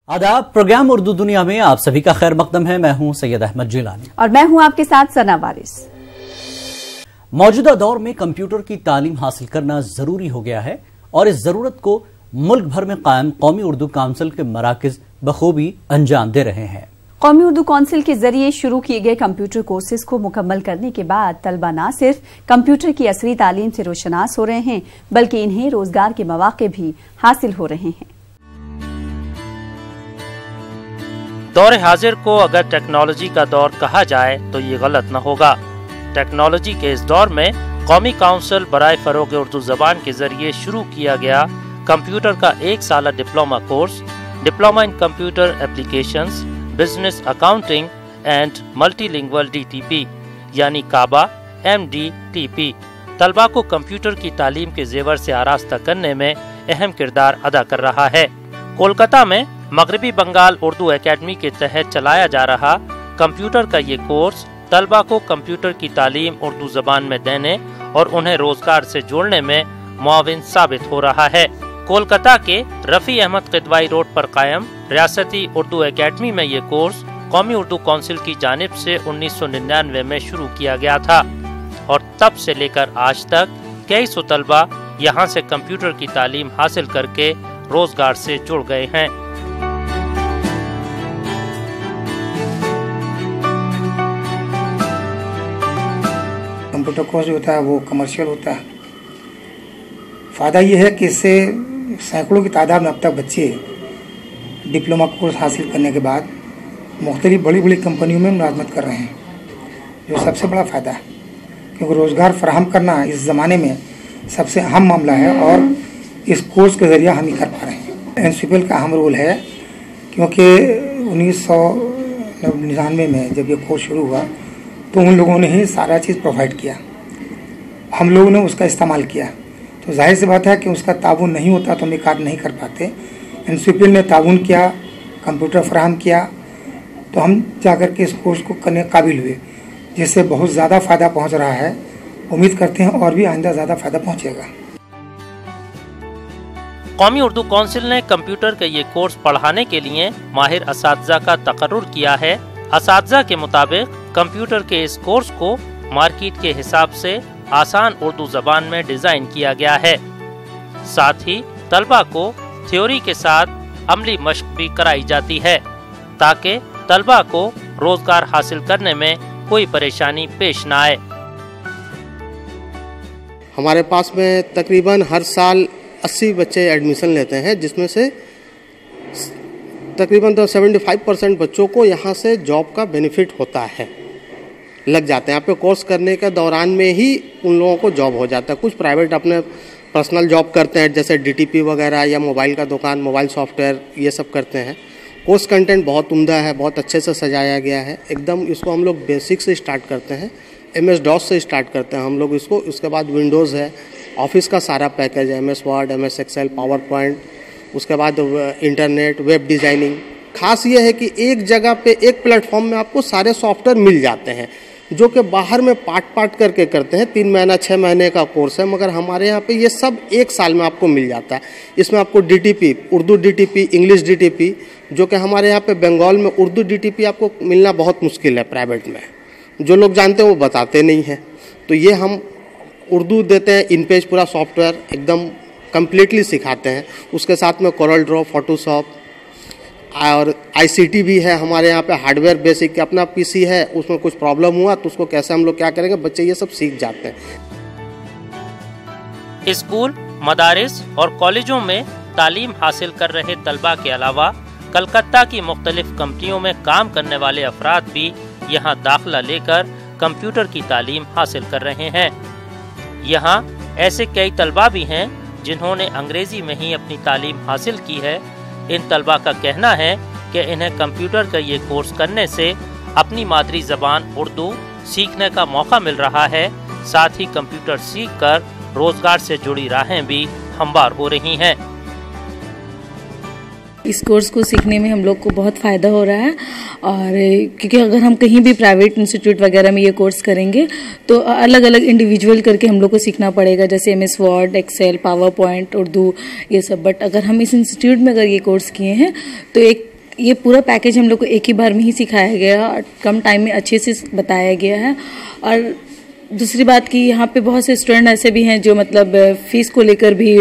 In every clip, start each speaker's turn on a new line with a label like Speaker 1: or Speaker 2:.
Speaker 1: आदाब। प्रोग्राम उर्दू दुनिया में आप सभी का खैर मकदम है। मैं हूं सैयद अहमद जिलानी
Speaker 2: और मैं हूं आपके साथ सना वारिस।
Speaker 1: मौजूदा दौर में कंप्यूटर की तालीम हासिल करना जरूरी हो गया है और इस जरूरत को मुल्क भर में कायम कौमी उर्दू काउंसिल के मराकज बखूबी अंजाम दे रहे हैं।
Speaker 2: कौमी उर्दू काउंसिल के जरिए शुरू किए गए कंप्यूटर कोर्सेज को मुकम्मल करने के बाद तलबा न सिर्फ कंप्यूटर की असली तालीम से रोशनास हो रहे हैं बल्कि इन्हें रोजगार के मौके भी हासिल हो रहे हैं।
Speaker 3: दौर हाजिर को अगर टेक्नोलॉजी का दौर कहा जाए तो ये गलत न होगा। टेक्नोलॉजी के इस दौर में कौमी काउंसिल बराए फरोग उर्दू जबान के जरिए शुरू किया गया कंप्यूटर का 1 साला diploma course, diploma in computer applications, business accounting and multilingual DTP यानी काबा MDTP तलबा को कंप्यूटर की तालीम के जेवर से आरास्ता करने में अहम किरदार अदा कर रहा है। कोलकाता में मगरबी बंगाल उर्दू एकेडमी के तहत चलाया जा रहा कंप्यूटर का ये कोर्स तलबा को कंप्यूटर की तालीम उर्दू जबान में देने और उन्हें रोजगार से जोड़ने में मुआविन साबित हो रहा है। कोलकाता के रफी अहमद किदवाई रोड पर कायम रियासती उर्दू एकेडमी में ये कोर्स कौमी उर्दू काउंसिल की जानिब से 1999 में शुरू किया गया था और तब से लेकर आज तक कई सौ तलबा यहाँ से कंप्यूटर की तालीम हासिल करके रोजगार से जुड़ गए हैं।
Speaker 4: कंप्यूटर कोर्स जो होता है वो कमर्शियल होता है। फ़ायदा ये है कि इससे सैकड़ों की तादाद में अब तक बच्चे डिप्लोमा कोर्स हासिल करने के बाद मुख्तलिफ बड़ी बड़ी कंपनियों में मुलाजमत कर रहे हैं, जो सबसे बड़ा फ़ायदा है क्योंकि रोज़गार फराहम करना इस ज़माने में सबसे अहम मामला है और इस कोर्स के ज़रिए हम ही कर पा रहे हैं। NCPL का अहम रोल है क्योंकि 1999 में जब ये कोर्स शुरू हुआ तो उन लोगों ने ही सारा चीज़ प्रोवाइड किया, हम लोगों ने उसका इस्तेमाल किया। तो जाहिर सी बात है कि उसका ताउन नहीं होता तो हम ये कार्य नहीं कर पाते। NCPL ने ताउन किया, कंप्यूटर फराहम किया, तो हम जाकर के इस कोर्स को करने के काबिल हुए, जिससे बहुत ज़्यादा फ़ायदा पहुंच रहा है। उम्मीद करते हैं और भी आइंदा ज़्यादा फ़ायदा पहुंचेगा।
Speaker 3: कौमी उर्दू काउंसिल ने कंप्यूटर का ये कोर्स पढ़ाने के लिए माहिर असातिज़ा का तकर्रुर किया है। असातिज़ा के मुताबिक कंप्यूटर के इस कोर्स को मार्केट के हिसाब से आसान उर्दू जबान में डिजाइन किया गया है। साथ ही तलबा को थ्योरी के साथ अमली मश्क भी कराई जाती है ताकि तलबा को रोजगार हासिल करने में कोई परेशानी पेश न आए।
Speaker 5: हमारे पास में तकरीबन हर साल 80 बच्चे एडमिशन लेते हैं, जिसमें से तकरीबन 75% बच्चों को यहाँ से जॉब का बेनिफिट होता है, लग जाते हैं। यहाँ पे कोर्स करने के दौरान में ही उन लोगों को जॉब हो जाता है। कुछ प्राइवेट अपने पर्सनल जॉब करते हैं जैसे DTP वगैरह या मोबाइल का दुकान, मोबाइल सॉफ्टवेयर, ये सब करते हैं। कोर्स कंटेंट बहुत उम्दा है, बहुत अच्छे से सजाया गया है एकदम। इसको हम लोग बेसिक से स्टार्ट करते हैं, MS-DOS से स्टार्ट करते हैं हम लोग इसको। उसके बाद विंडोज़ है, ऑफिस का सारा पैकेज है, MS Word, MS Excel, PowerPoint, उसके बाद इंटरनेट, वेब डिज़ाइनिंग। खास ये है कि एक जगह पे एक प्लेटफॉर्म में आपको सारे सॉफ्टवेयर मिल जाते हैं, जो कि बाहर में पार्ट करके करते हैं। 3 महीना 6 महीने का कोर्स है, मगर हमारे यहाँ पे ये सब 1 साल में आपको मिल जाता है। इसमें आपको DTP, Urdu DTP, English DTP, जो कि हमारे यहाँ पे बंगाल में उर्दू DTP आपको मिलना बहुत मुश्किल है प्राइवेट में। जो लोग जानते हैं वो बताते नहीं हैं। तो ये हम उर्दू देते हैं, इन पेज पूरा सॉफ्टवेयर एकदम कम्प्लीटली सिखाते हैं। उसके साथ में कोरल ड्रॉ, फोटोशॉप और ICT भी है हमारे यहाँ पे। हार्डवेयर बेसिक, अपना PC है, उसमें कुछ प्रॉब्लम हुआ तो उसको कैसे हम लोग क्या करेंगे, बच्चे ये सब सीख जाते हैं।
Speaker 3: स्कूल, मदारिस और कॉलेजों में तालीम हासिल कर रहे तलबा के अलावा कलकत्ता की मुख्तलिफ कंपनियों में काम करने वाले अफराद भी यहाँ दाखिला लेकर कंप्यूटर की तालीम हासिल कर रहे हैं। यहाँ ऐसे कई तलबा भी हैं जिन्होंने अंग्रेजी में ही अपनी तालीम हासिल की है। इन तलबा का कहना है कि इन्हें कंप्यूटर का ये कोर्स करने से अपनी मादरी ज़बान उर्दू सीखने का मौका मिल रहा है। साथ ही कंप्यूटर सीखकर रोजगार से जुड़ी राहें भी हमवार हो रही हैं।
Speaker 6: इस कोर्स को सीखने में हम लोग को बहुत फ़ायदा हो रहा है और क्योंकि अगर हम कहीं भी प्राइवेट इंस्टीट्यूट वगैरह में ये कोर्स करेंगे तो अलग अलग इंडिविजुअल करके हम लोग को सीखना पड़ेगा, जैसे MS Word, Excel, PowerPoint, Urdu, ये सब। बट अगर हम इस इंस्टीट्यूट में अगर ये कोर्स किए हैं तो एक ये पूरा पैकेज हम लोग को एक ही बार में ही सिखाया गया और कम टाइम में अच्छे से बताया गया है। और दूसरी बात कि यहाँ पे बहुत से स्टूडेंट ऐसे भी हैं जो मतलब फीस को लेकर भी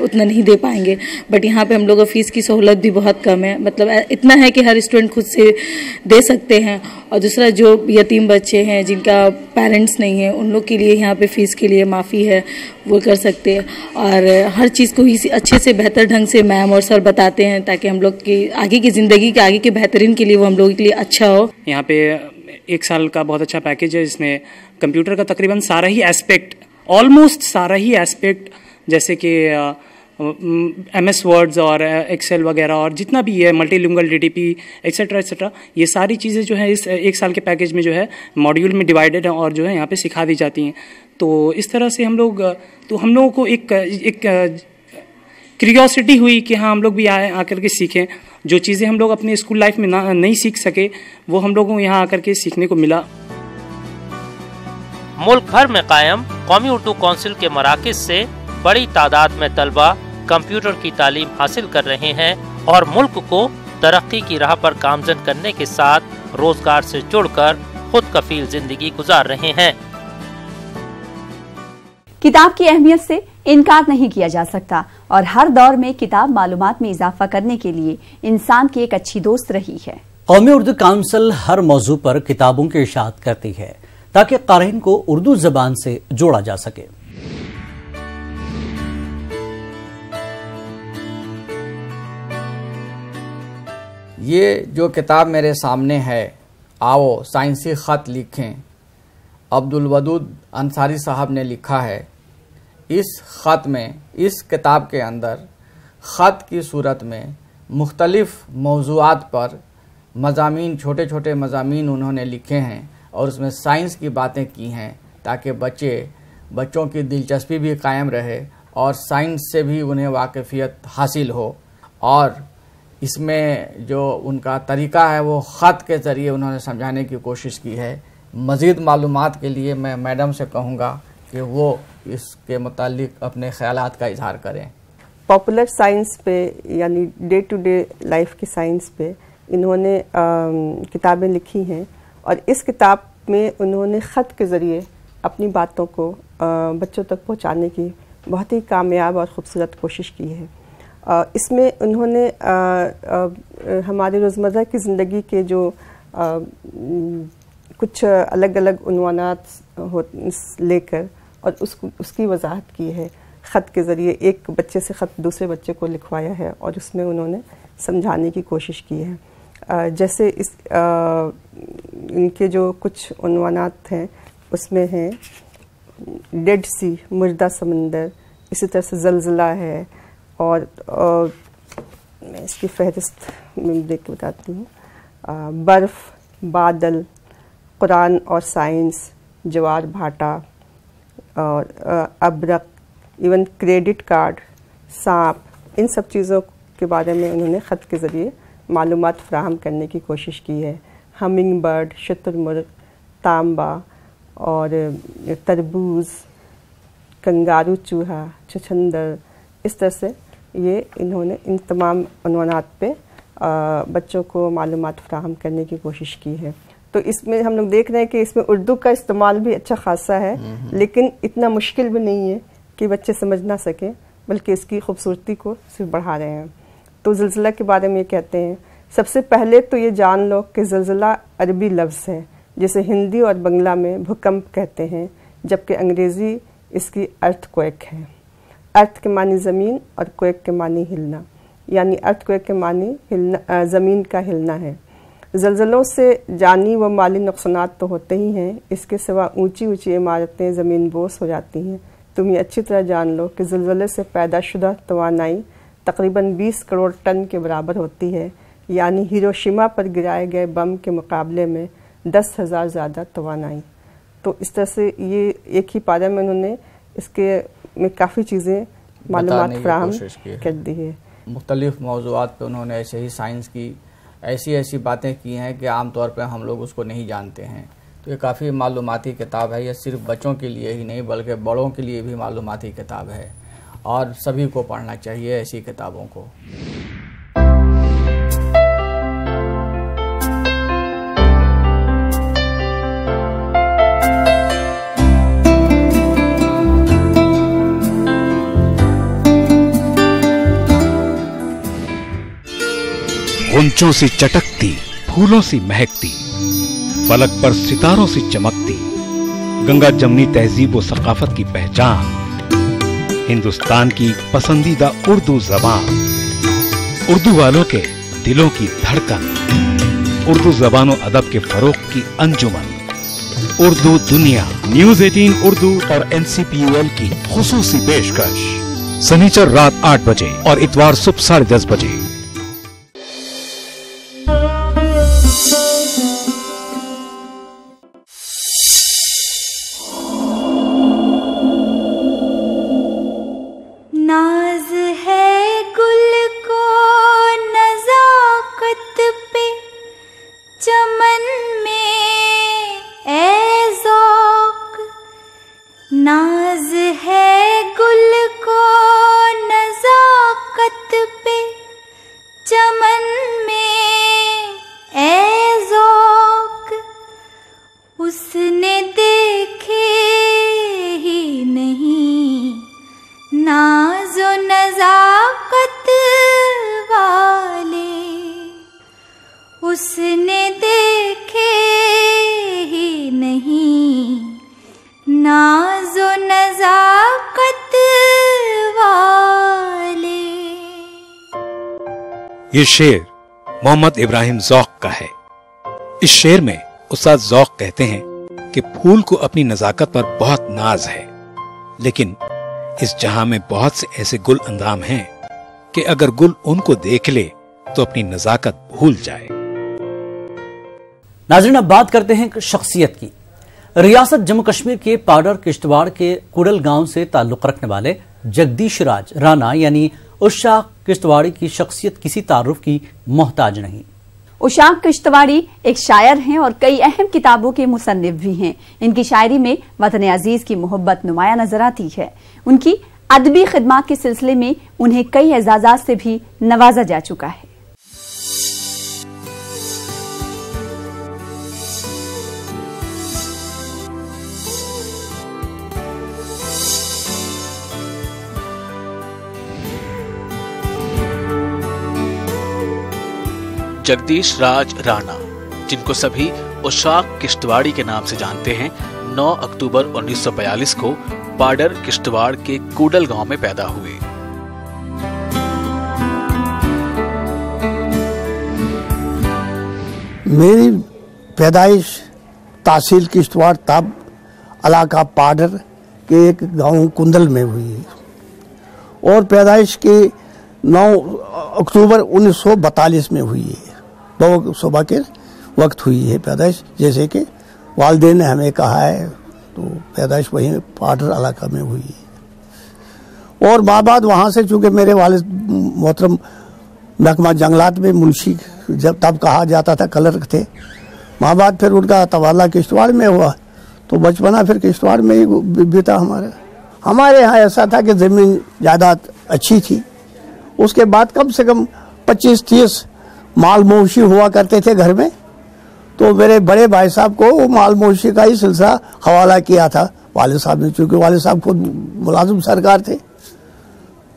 Speaker 6: उतना नहीं दे पाएंगे, बट यहाँ पे हम लोग का फीस की सहूलत भी बहुत कम है, मतलब इतना है कि हर स्टूडेंट खुद से दे सकते हैं। और दूसरा जो यतीम बच्चे हैं जिनका पेरेंट्स नहीं है उन लोग के लिए यहाँ पे फीस के लिए माफ़ी है, वो कर सकते हैं। और हर चीज़ को ही अच्छे से बेहतर ढंग से मैम और सर बताते हैं ताकि हम लोग की आगे की ज़िंदगी के आगे के बेहतरीन के लिए वो हम लोगों के लिए अच्छा हो।
Speaker 7: यहाँ पे 1 साल का बहुत अच्छा पैकेज है जिसमें कंप्यूटर का तकरीबन सारा ही एस्पेक्ट, ऑलमोस्ट सारा ही एस्पेक्ट, जैसे कि MS वर्ड्स और एक्सेल वगैरह और जितना भी है मल्टीलिंगुअल DTP एक्सेट्रा एक्सेट्रा, ये सारी चीज़ें जो है इस 1 साल के पैकेज में जो है मॉड्यूल में डिवाइडेड है और जो है यहाँ पे सिखा दी जाती हैं। तो इस तरह से हम लोगों को एक क्यूरियोसिटी हुई कि हाँ हम लोग भी आकर के सीखें। जो चीज़ें हम लोग अपने स्कूल लाइफ में नहीं सीख सके वो हम लोगों को यहाँ आकर के सीखने को मिला।
Speaker 3: मुल्क भर में कायम कौमी उर्दू काउंसिल के मराकिज़ से बड़ी तादाद में तलबा कंप्यूटर की तालीम हासिल कर रहे हैं और मुल्क को तरक्की की राह पर गामजन करने के साथ रोजगार से जुड़कर खुद कफील जिंदगी गुजार रहे हैं।
Speaker 2: किताब की अहमियत से इनकार नहीं किया जा सकता और हर दौर में किताब मालूमात में इजाफा करने के लिए इंसान की एक अच्छी दोस्त रही है।
Speaker 1: कौमी उर्दू काउंसिल हर मौजू पर किताबों की इशाअत करती है ताकि क़ारीन को उर्दू ज़बान से जोड़ा जा सके।
Speaker 8: ये जो किताब मेरे सामने है, आओ साइंसी ख़त लिखें, अब्दुल वदूद अंसारी साहब ने लिखा है। इस ख़त में, इस किताब के अंदर ख़त की सूरत में मुख्तलिफ़ मौज़ूआत पर मज़ामीन, छोटे छोटे मज़ामीन उन्होंने लिखे हैं और उसमें साइंस की बातें की हैं ताकि बच्चों की दिलचस्पी भी कायम रहे और साइंस से भी उन्हें वाकिफ़ियत हासिल हो। और इसमें जो उनका तरीका है वो ख़त के ज़रिए उन्होंने समझाने की कोशिश की है। मज़ीद मालूमात के लिए मैं मैडम से कहूँगा कि वो इसके मुतालिक अपने ख़यालात का इजहार करें।
Speaker 9: पॉपुलर साइंस पे यानी डे टू डे लाइफ की साइंस पे इन्होंने किताबें लिखी हैं और इस किताब में उन्होंने ख़त के ज़रिए अपनी बातों को बच्चों तक पहुंचाने की बहुत ही कामयाब और ख़ूबसूरत कोशिश की है। इसमें उन्होंने हमारे रोज़मर्रा की ज़िंदगी के जो कुछ अलग अलग उन्वानात लेकर और उसकी वजाहत की है। ख़त के ज़रिए एक बच्चे से ख़त दूसरे बच्चे को लिखवाया है और उसमें उन्होंने समझाने की कोशिश की है। जैसे इनके जो कुछ उन्वानात हैं उसमें हैं डेड सी, मुर्दा समंदर, इसी तरह से ज़लज़ला है और मैं इसकी फहरिस्त में देख के बताती हूँ। बर्फ़, बादल, कुरान और साइंस, जवार भाटा और अबरक, इवन क्रेडिट कार्ड, सांप, इन सब चीज़ों के बारे में उन्होंने ख़त के ज़रिए मालूमात फ़राहम करने की कोशिश की है। हमिंग बर्ड, शुतुरमुर्ग, तांबा और तरबूज, कंगारू चूहा, छछंदर, इस तरह से ये इन्होंने इन तमाम उन्वानात पे बच्चों को मालूमात फ़राहम करने की कोशिश की है। तो इसमें हम लोग देख रहे हैं कि इसमें उर्दू का इस्तेमाल भी अच्छा खासा है, लेकिन इतना मुश्किल भी नहीं है कि बच्चे समझ ना सकें, बल्कि इसकी खूबसूरती को सिर्फ बढ़ा रहे हैं। तो ज़लज़ला के बारे में ये कहते हैं, सबसे पहले तो ये जान लो कि ज़लज़ला अरबी लफ्ज़ है जिसे हिंदी और बंगला में भूकंप कहते हैं, जबकि अंग्रेज़ी इसकी अर्थक्वेक है। अर्थ के मानी ज़मीन और क्वेक के मानी हिलना, यानी अर्थक्वेक के मानी हिलना, ज़मीन का हिलना है। ज़लज़लों से जानी व माली नुकसानात तो होते ही हैं, इसके सिवा ऊंची ऊंची इमारतें ज़मीन बोस हो जाती हैं। तुम ये अच्छी तरह जान लो कि ज़लज़ले से पैदा शुदा तवानाई तकरीबन 20 करोड़ टन के बराबर होती है, यानी हिरोशिमा पर गिराए गए बम के मुकाबले में 10,000 ज़्यादा तवानाई। तो इस तरह से ये एक ही पारा में उन्होंने इसके में काफ़ी चीज़ें मालूमात फ़राहम कर दी है।
Speaker 8: मुख्तलिफ़ मौज़ूआत पे उन्होंने ऐसे ही साइंस की ऐसी बातें की हैं कि आम तौर पे हम लोग उसको नहीं जानते हैं। तो ये काफ़ी मालूमाती किताब है। ये सिर्फ बच्चों के लिए ही नहीं बल्कि बड़ों के लिए भी मालूमाती किताब है और सभी को पढ़ना चाहिए ऐसी किताबों को।
Speaker 10: गुंचों सी चटकती, फूलों सी महकती, फलक पर सितारों सी चमकती, गंगा जमनी तहजीब व सकाफत की पहचान, हिंदुस्तान की पसंदीदा उर्दू जबान, उर्दू वालों के दिलों की धड़कन, उर्दू जबान व अदब के फरोग की अंजुमन, उर्दू दुनिया। न्यूज 18 उर्दू और NCPUL की खुसूसी पेशकश शनिचर रात 8 बजे और इतवार सुबह 10:30 बजे।
Speaker 11: नाज है गुल को नजाकत पे, चमन में ए ज़ौक़। नाज है गुल को नजाकत पे, चमन में ए ज़ौक़। उसने देखे ही नहीं नाज़ो नज़ाकत वाले, उसने देखे ही नहीं नाज़ो नज़ाकत वाले।
Speaker 10: ये शेर मोहम्मद इब्राहिम ज़ौक़ का है। इस शेर में उस्ताद ज़ौक़ कहते हैं कि फूल को अपनी नज़ाकत पर बहुत नाज है, लेकिन इस जहां में बहुत से ऐसे गुल अंदाम हैं कि अगर गुल उनको देख ले तो अपनी नजाकत भूल जाए।
Speaker 1: नाज़रीन, अब बात करते हैं शख्सियत की। रियासत जम्मू कश्मीर के पाउडर किश्तवाड़ के कुडल गांव से ताल्लुक रखने वाले जगदीश राज राणा यानी उशाक किश्तवाड़ी की शख्सियत किसी तारुफ की मोहताज नहीं।
Speaker 2: उशाक किश्तवाड़ी एक शायर हैं और कई अहम किताबों के मुसन्निफ भी हैं। इनकी शायरी में वतन अजीज की मोहब्बत नुमाया नजर आती है। उनकी अदबी खिदमात के सिलसिले में उन्हें कई एजाजात से भी नवाजा जा चुका है।
Speaker 12: जगदीश राज राणा, जिनको सभी उशाक किश्तवाड़ी के नाम से जानते हैं, 9 अक्टूबर 1942 को पाडर किश्तवाड़ के कुडल गांव में पैदा हुए।
Speaker 13: मेरी पैदाइश तहसील किश्तवाड़ तब इलाका पाडर के एक गांव कुंदल में हुई है और पैदाइश की 9 अक्टूबर 1942 में हुई है। 2 सुबह के वक्त हुई है पैदाइश, जैसे कि वालिदैन ने हमें कहा है, तो पैदाइश वहीं पाडर इलाका में हुई है। और माँ बाद वहाँ से, चूँकि मेरे वालिद मोहतरम महकमा जंगलात में मुंशी जब तब कहा जाता था क्लर्क थे, माँ बाद फिर उनका तबादला किश्तवाड़ में हुआ, तो बचपना फिर किश्तवाड़ में ही बीता हमारे यहाँ ऐसा था कि ज़मीन जायदाद अच्छी थी। उसके बाद कम से कम 25-30 माल मवेशी हुआ करते थे घर में, तो मेरे बड़े भाई साहब को वो माल मवेशी का ही सिलसिला हवाला किया था वालिद साहब ने, चूँकि वालिद साहब खुद मुलाजिम सरकार थे।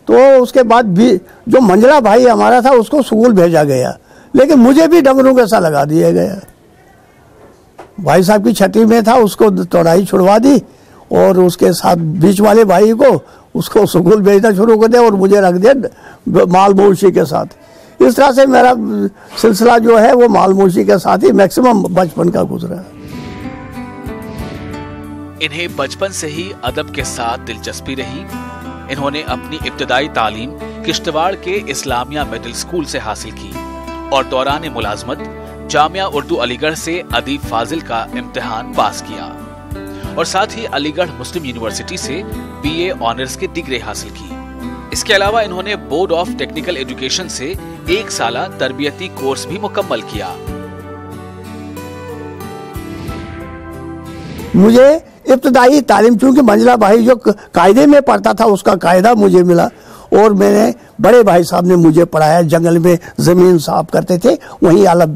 Speaker 13: तो उसके बाद भी जो मंजला भाई हमारा था उसको स्कूल भेजा गया, लेकिन मुझे भी डंगरों के साथ लगा दिया गया। भाई साहब की छठी में था, उसको तोड़ाई छुड़वा दी और उसके साथ बीच वाले भाई को उसको स्कूल भेजना शुरू कर दिया और मुझे रख दिया माल मवेशी के साथ। इस तरह से मेरा सिलसिला जो है वो माल मवेशी के साथ ही मैक्सिमम बचपन का गुजरा।
Speaker 12: इन्हें बचपन से ही अदब के साथ दिलचस्पी रही। इन्होंने अपनी इब्तदाई तालीम किश्तवाड़ के इस्लामिया मिडिल स्कूल से हासिल की और दौरान मुलाजमत जामिया उर्दू अलीगढ़ से अदीब फाजिल का इम्तिहान पास किया और साथ ही अलीगढ़ मुस्लिम यूनिवर्सिटी से BA ऑनर्स की डिग्री हासिल की। इसके अलावा इन्होंने बोर्ड ऑफ टेक्निकल एजुकेशन से 1 साला तरबियती कोर्स भी मुकम्मल किया।
Speaker 13: मुझे इब्तदाई तालीम, चूंकि मंजला भाई जो कायदे में पढ़ता था उसका कायदा मुझे मिला और मैंने बड़े भाई साहब ने मुझे पढ़ाया। जंगल में जमीन साफ करते थे, वहीं अलग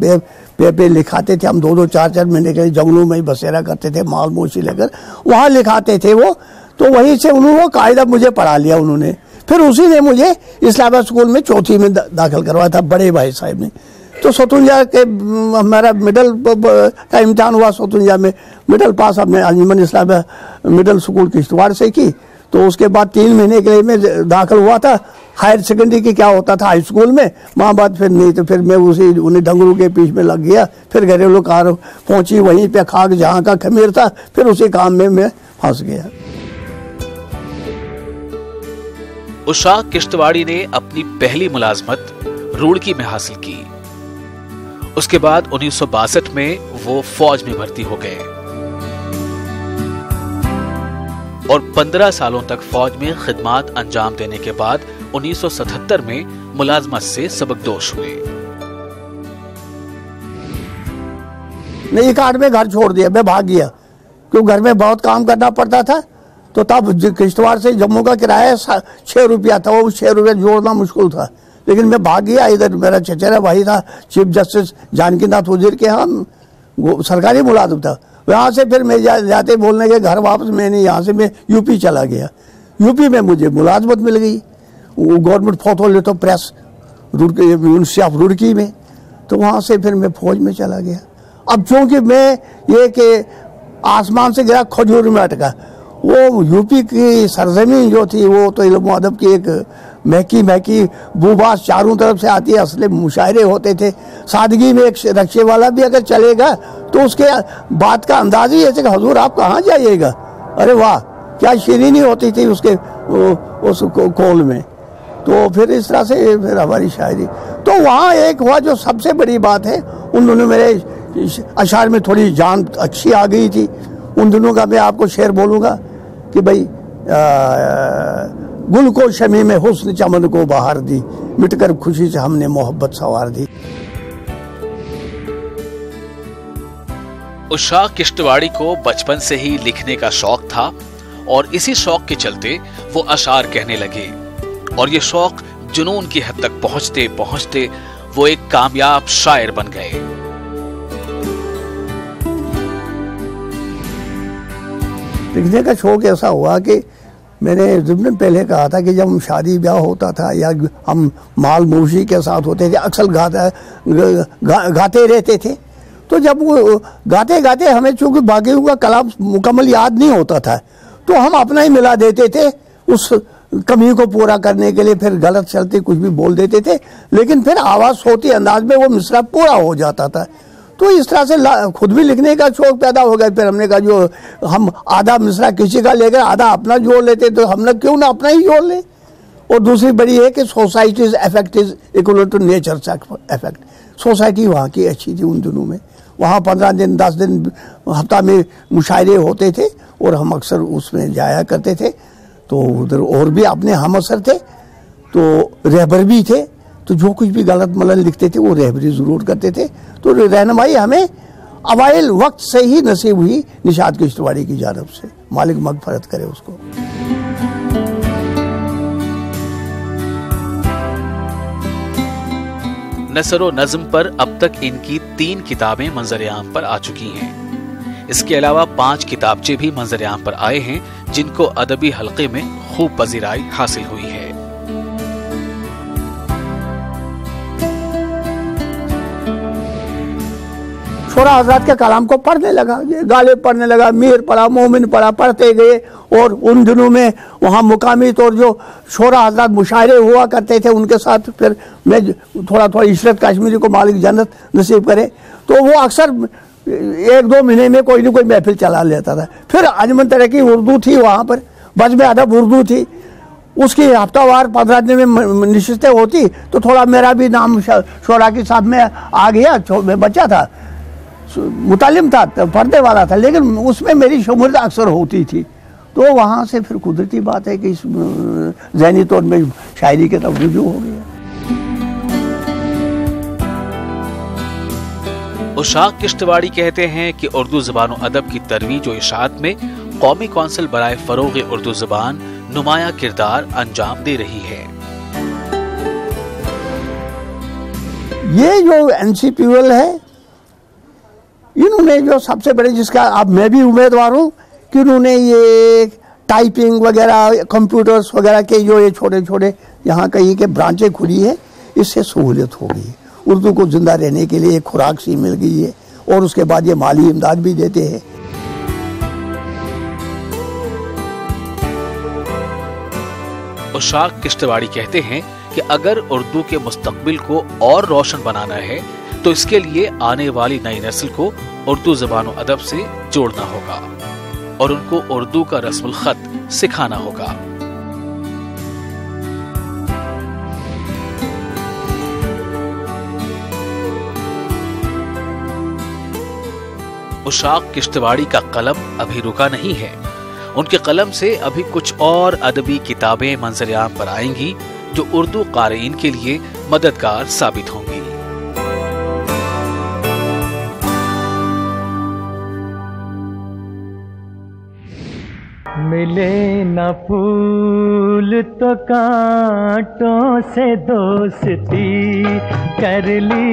Speaker 13: पे लिखाते थे। हम 2-2, 4-4 महीने के लिए जंगलों में ही बसेरा करते थे, माल मवेशी लेकर वहाँ लिखाते थे वो। तो वहीं से उन्होंने वो कायदा मुझे पढ़ा लिया उन्होंने। फिर उसी ने मुझे इस्लामाबाद स्कूल में 4थी में दाखिल करवाया था बड़े भाई साहब ने। तो सोतुंजा के हमारा मिडल का इम्तिहान हुआ, सोतुंजा में मिडल पास हमने अंजुमन इस्लामिया मिडल स्कूल किश्तवाड़ से की। तो उसके बाद 3 महीने के लिए मैं दाखिल हुआ था हायर सेकेंडरी की, क्या होता था हाई स्कूल में, वहाँ बाद फिर नहीं, तो फिर मैं उसी उन्हें डंगरू के पीछे में लग गया। फिर घरेलू कार पहुंची, वहीं पे खाक जहाँ का खमीर था, फिर उसी काम में मैं फंस गया।
Speaker 12: उषा किश्तवाड़ी ने अपनी पहली मुलाजमत रुड़की में हासिल की। उसके बाद 1962 में वो फौज में भर्ती हो गए और 15 सालों तक फौज में खिदमत अंजाम देने के बाद 1977 में मुलाजमत से सबकदोश हुए।
Speaker 13: नहीं, 1 में घर छोड़ दिया, मैं भाग गया क्योंकि घर में बहुत काम करना पड़ता था। तो तब किश्तवाड़ से जम्मू का किराया 6 रुपया था, वो 6 रुपया जोड़ना मुश्किल था, लेकिन मैं भाग गया। इधर मेरा चचेरा भाई था चीफ जस्टिस जानकीनाथ वजीर के, हम सरकारी मुलाजिम था। वहाँ से फिर मैं जाते बोलने के घर वापस, मैंने यहाँ से मैं यूपी चला गया। यूपी में मुझे मुलाजमत मिल गई, government photo press Roorkee, university of Roorkee में। तो वहाँ से फिर मैं फौज में चला गया। अब चूंकि मैं ये कि आसमान से गिरा खजूर में अटका, वो यूपी की सरजमीन जो थी वो तो इल्म अदब की एक महकी बूबास चारों तरफ से आती है, असले मुशायरे होते थे। सादगी में एक रक्शे वाला भी अगर चलेगा तो उसके बात का अंदाज ही ऐसे कि हजूर आप कहाँ जाइएगा, अरे वाह क्या शीरीनी होती थी उसके उस कौल में। तो फिर इस तरह से फिर हमारी शायरी। तो वहाँ एक हुआ जो सबसे बड़ी बात है, उन दोनों मेरे अशार में थोड़ी जान अच्छी आ गई थी। उन दिनों का मैं आपको शेर बोलूँगा कि भाई गुल को शमी में हुस्न चमन को बहार दी, मिटकर खुशी से हमने मोहब्बत सवार दी।
Speaker 12: उषा किश्तवाड़ी को बचपन से ही लिखने का शौक था और इसी शौक के चलते वो अशार कहने लगे और ये शौक जुनून की हद तक पहुंचते पहुंचते वो एक कामयाब शायर बन गए।
Speaker 13: लिखने का शौक ऐसा हुआ कि मैंने ज़िम्मन पहले कहा था कि जब हम शादी ब्याह होता था या हम माल मौसी के साथ होते थे, अक्सर गाते रहते थे। तो जब वो गाते गाते हमें चूंकि बाकी का कलाम मुकम्मल याद नहीं होता था, तो हम अपना ही मिला देते थे उस कमी को पूरा करने के लिए। फिर गलत चलते कुछ भी बोल देते थे, लेकिन फिर आवाज़ सोती अंदाज में वो मिसरा पूरा हो जाता था। तो इस तरह से खुद भी लिखने का शौक पैदा हो गया। फिर हमने कहा जो हम आधा मिसरा किसी का लेकर आधा अपना जोड़ लेते, तो हम लोग क्यों ना अपना ही जोड़ लें। और दूसरी बड़ी है कि societies effect is equal to nature effect. Society वहाँ की अच्छी थी उन दिनों में। वहाँ 15 दिन 10 दिन हफ्ता में मुशायरे होते थे और हम अक्सर उसमें जाया करते थे। तो उधर और भी अपने हम असर थे, तो रहबर भी थे, तो जो कुछ भी गलत मलत लिखते थे वो रहबरी ज़रूर करते थे। तो रहनुमाई हमें अवाइल वक्त से ही नसीब हुई निशात किश्तवाड़ी की जानब से, मालिक मगफरत करे उसको।
Speaker 12: नसर व नज़्म पर अब तक इनकी 3 किताबें मंजर-ए-आम पर आ चुकी हैं। इसके अलावा 5 किताबचे भी मंजर-ए-आम पर आए हैं जिनको अदबी हल्के में खूब पजीराई हासिल हुई है।
Speaker 13: शोरा हजरात के कलाम को पढ़ने लगा, गालिब पढ़ने लगा, मीर पढ़ा, मोमिन पढ़ा, पढ़ते गए। और उन दिनों में वहाँ मुकामी तौर जो शोरा हजरात मुशायरे हुआ करते थे उनके साथ फिर मैं थोड़ा इशरत कश्मीरी को मालिक जन्नत नसीब करे, तो वो अक्सर 1-2 महीने में कोई न कोई महफिल चला लेता था। फिर अंजुमन तरक्की उर्दू थी, वहाँ पर बज़्म अदब उर्दू थी, उसकी हफ्तावार 15 दिन में नशिस्तें होती। तो थोड़ा मेरा भी नाम शोरा के साथ में आ गया। मैं बच्चा था, मुतालिम था, पढ़ने वाला था, लेकिन उसमें मेरी शमूलियत अक्सर होती थी। तो वहाँ से फिर कुदरती बात है कि इस ज़हनी तौर में शायरी के तरफ रुजू हो गया।
Speaker 12: उषा किश्तवाड़ी कहते हैं कि उर्दू ज़बान व अदब की तरवीज व इशाअत में कौमी कौंसिल बराए फ़रोग़ उर्दू ज़बान नुमाया किरदार अंजाम दे रही है।
Speaker 13: ये जो NCPUL है, इन्होंने जो सबसे बड़े, जिसका अब मैं भी उम्मीदवार हूँ कि उन्होंने ये टाइपिंग वगैरह, कंप्यूटर्स वगैरह के जो ये छोटे छोटे यहाँ कहीं के ब्रांचें खुली है, इससे सहूलियत हो गई। उर्दू को जिंदा रहने के लिए एक खुराक सी मिल गई है, और उसके बाद ये माली इमदाद भी देते हैं।
Speaker 12: उशाक किश्तवाड़ी कहते हैं कि अगर उर्दू के मुस्तकबिल को और रोशन बनाना है तो इसके लिए आने वाली नई नस्ल को उर्दू ज़बान और अदब से जोड़ना होगा और उनको उर्दू का रस्मुल खत सिखाना होगा। उशाक किश्तवाड़ी का कलम अभी रुका नहीं है। उनके कलम से अभी कुछ और अदबी किताबें मंजर-ए-आम पर आएंगी जो उर्दू क़ारीन के लिए मददगार साबित होंगी।
Speaker 14: मिले न फूल तो कांटों से दोस्ती कर ली,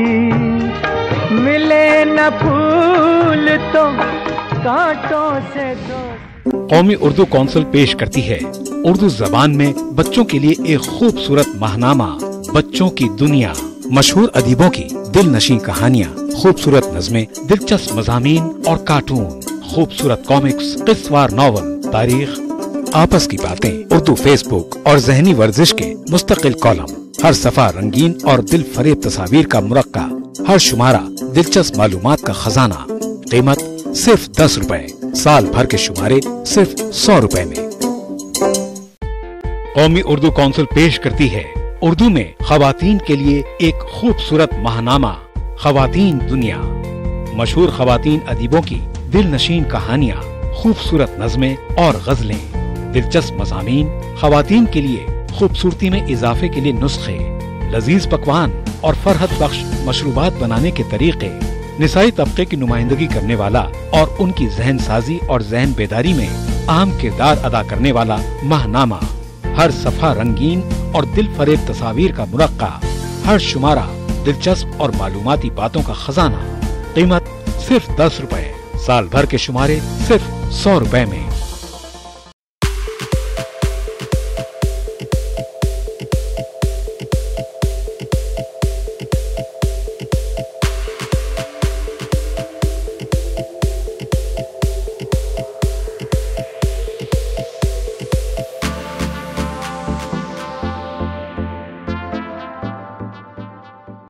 Speaker 14: मिले न फूल तो कांटों से दोस्ती।
Speaker 10: कौमी उर्दू कौंसिल पेश करती है उर्दू जबान में बच्चों के लिए एक खूबसूरत माहनामा बच्चों की दुनिया। मशहूर अदीबों की दिल नशीं कहानियाँ, खूबसूरत नज़में, दिलचस्प मज़ामीन और कार्टून, खूबसूरत कॉमिक्स, किस्सावार नॉवल, तारीख, आपस की बातें, उर्दू फेसबुक और ज़हनी वर्जिश के मुस्तकिल कॉलम, हर सफ़ा रंगीन और दिल फरेब तस्वीर का मुरक्का, हर शुमारा दिलचस्प मालूमात का खजाना। कीमत सिर्फ 10 रुपए, साल भर के शुमारे सिर्फ 100 रुपए में। कौमी उर्दू कौंसिल पेश करती है उर्दू में खवातीन के लिए एक खूबसूरत माहनामा खवातीन दुनिया। मशहूर खवातीन अदीबों की दिल नशीन कहानियाँ, खूबसूरत नज़में और गजलें, दिलचस्प मज़ामीन, खवातीन के लिए खूबसूरती में इजाफे के लिए नुस्खे, लजीज पकवान और फरहत बख्श मशरूबात बनाने के तरीके, निसाई तबके की नुमाइंदगी करने वाला और उनकी जहन साजी और जहन बेदारी में अहम किरदार अदा करने वाला माहनामा, हर सफ़ा रंगीन और दिल फरेब तस्वीर का मुरक्का, हर शुमारा दिलचस्प और मालूमाती बातों का खजाना। कीमत सिर्फ 10 रुपए, साल भर के शुमारे सिर्फ 100 रुपए में।